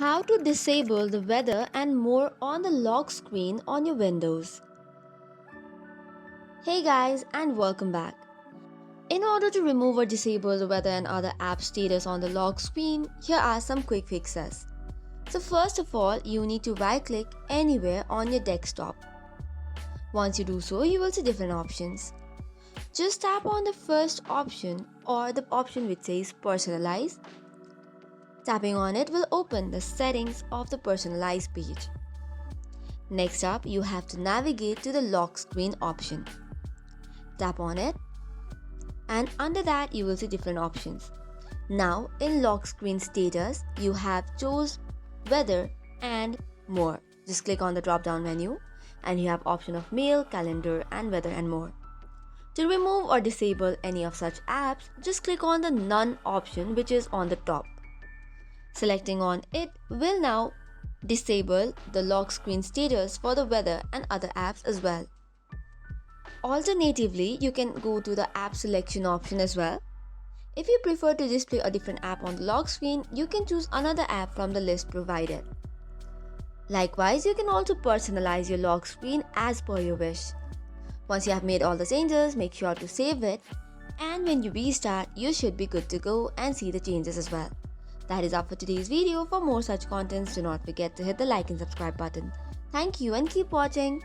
How to disable the weather and more on the lock screen on your Windows. Hey guys, and welcome back. In order to remove or disable the weather and other app status on the lock screen, here are some quick fixes. So first of all, you need to right click anywhere on your desktop. Once you do so, you will see different options. Just tap on the first option or the option which says personalize. Tapping on it will open the settings of the personalized page. Next up, you have to navigate to the lock screen option. Tap on it, and under that you will see different options. Now in lock screen status, you have choose weather and more. Just click on the drop down menu and you have option of mail, calendar and weather and more. To remove or disable any of such apps, just click on the none option which is on the top. Selecting on it will now disable the lock screen status for the weather and other apps as well. Alternatively, you can go to the app selection option as well. If you prefer to display a different app on the lock screen, you can choose another app from the list provided. Likewise, you can also personalize your lock screen as per your wish. Once you have made all the changes, make sure to save it, and when you restart, you should be good to go and see the changes as well. That is all for today's video. For more such contents, do not forget to hit the like and subscribe button. Thank you and keep watching.